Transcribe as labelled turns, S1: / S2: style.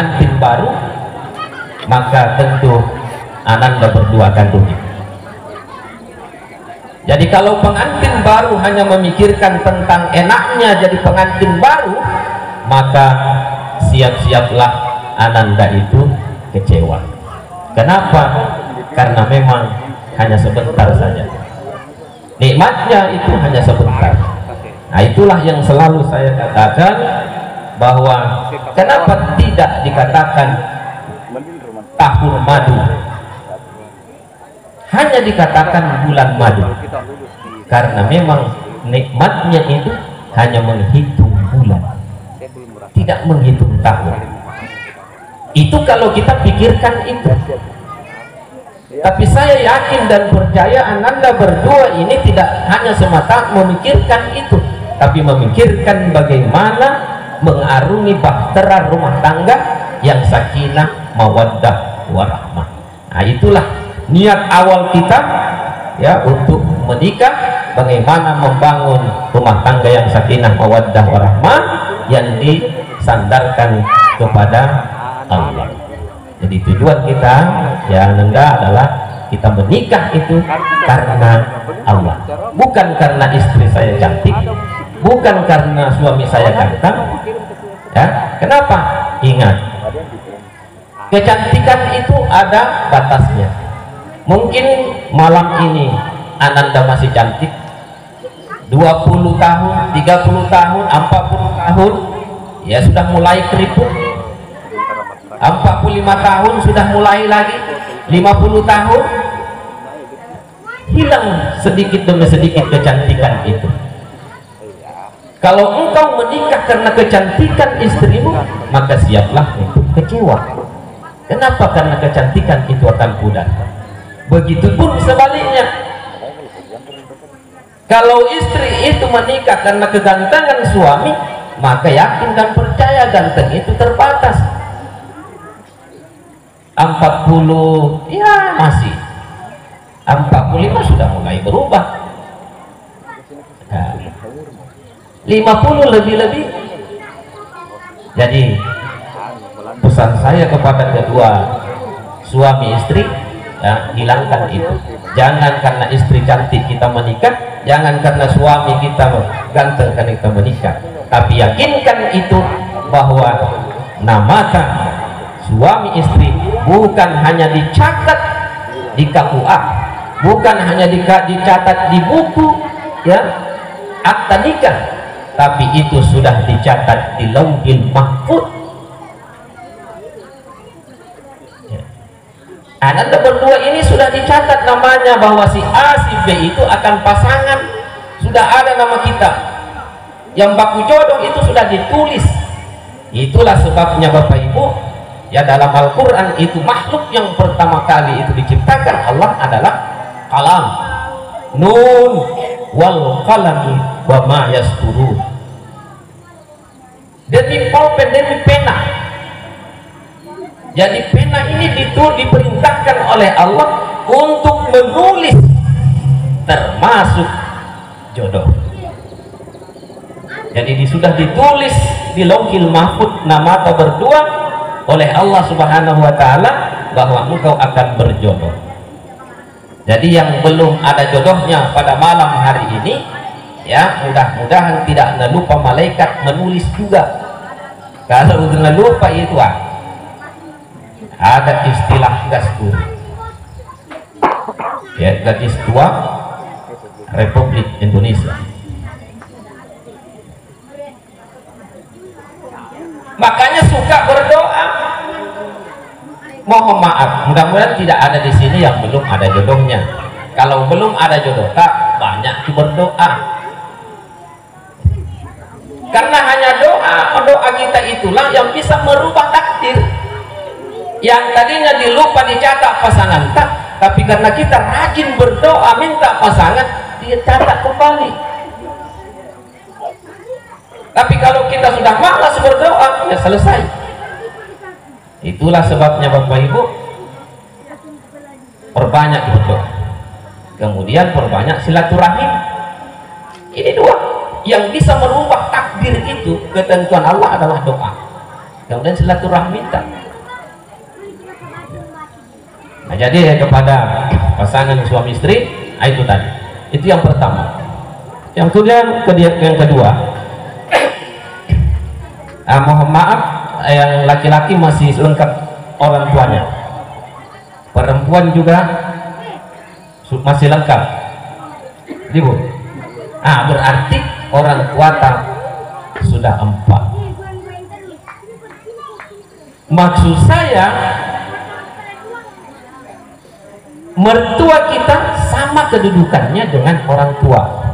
S1: pengantin baru, maka tentu Ananda berdua akan rugi. Jadi kalau pengantin baru hanya memikirkan tentang enaknya jadi pengantin baru, maka siap-siaplah Ananda itu kecewa. Kenapa? Karena memang hanya sebentar saja. Nikmatnya itu hanya sebentar. Nah, itulah yang selalu saya katakan, bahwa kenapa tidak dikatakan tahun madu, hanya dikatakan bulan madu, karena memang nikmatnya itu hanya menghitung bulan, tidak menghitung tahun. Itu kalau kita pikirkan itu. Tapi saya yakin dan percaya Ananda berdua ini tidak hanya semata memikirkan itu, tapi memikirkan bagaimana mengarungi bahtera rumah tangga yang sakinah, mawaddah, warahmah. Nah, itulah niat awal kita ya untuk menikah, bagaimana membangun rumah tangga yang sakinah, mawaddah, warahmah, yang disandarkan kepada Allah. Jadi tujuan kita ya Ananda adalah kita menikah itu karena Allah, bukan karena istri saya cantik, bukan karena suami saya ganteng ya. Kenapa? Ingat, kecantikan itu ada batasnya. Mungkin malam ini Ananda masih cantik, 20 tahun, 30 tahun, 40 tahun ya sudah mulai keriput, 45 tahun sudah mulai lagi, 50 tahun hilang sedikit demi sedikit kecantikan itu. Kalau engkau menikah karena kecantikan istrimu, maka siaplah untuk kecewa. Kenapa? Karena kecantikan itu akan pudar. Begitupun sebaliknya, kalau istri itu menikah karena kegantengan suami, maka yakin dan percaya ganteng itu terbatas. 40 ya masih, 45 sudah mulai berubah, 50 lebih-lebih. Jadi pesan saya kepada kedua suami istri ya, hilangkan itu. Jangan karena istri cantik kita menikah, jangan karena suami kita ganteng karena kita menikah, tapi yakinkan itu bahwa namakan suami istri bukan hanya dicatat di KUA, bukan hanya dicatat di buku ya akta nikah, tapi itu sudah dicatat di Lauhil Mahfuz. Ya. Ananda berdua ini sudah dicatat namanya, bahwa si A si B itu akan pasangan, sudah ada nama kita. Yang baku jodoh itu sudah ditulis. Itulah sebabnya Bapak Ibu ya, dalam Al-Quran itu makhluk yang pertama kali itu diciptakan Allah adalah kalam, nun wal qalami wa ma yasturun. Demi pulpen, demi pena. Jadi pena ini diperintahkan oleh Allah untuk menulis termasuk jodoh. Jadi sudah ditulis di Lauhil Mahfuz nama atau berdua oleh Allah Subhanahu wa Ta'ala bahwa engkau akan berjodoh. Jadi yang belum ada jodohnya pada malam hari ini ya, mudah-mudahan tidak lupa malaikat menulis juga. Kalau sudah lupa itu ada istilah gastur ya, gadis tua Republik Indonesia. Makanya suka berdoa. Mohon maaf, mudah-mudahan tidak ada di sini yang belum ada jodohnya. Kalau belum ada jodoh, tak banyak berdoa. Karena hanya doa kita itulah yang bisa merubah takdir. Yang tadinya dilupa dicatat pasangan tak, tapi karena kita rajin berdoa minta pasangan, dicatat kembali. Tapi kalau kita sudah malas berdoa, ya selesai. Itulah sebabnya Bapak Ibu, perbanyak berdoa, kemudian perbanyak silaturahim. Ini dua yang bisa merubah takdir itu. Ketentuan Allah adalah doa. kemudian silaturahmi. Nah, jadi kepada pasangan suami istri, itu tadi, itu yang pertama. Yang kedua, mohon maaf, yang laki-laki masih lengkap orang tuanya, perempuan juga masih lengkap, Ibu. Berarti orang tua sudah 4. Maksud saya, mertua kita sama kedudukannya dengan orang tua.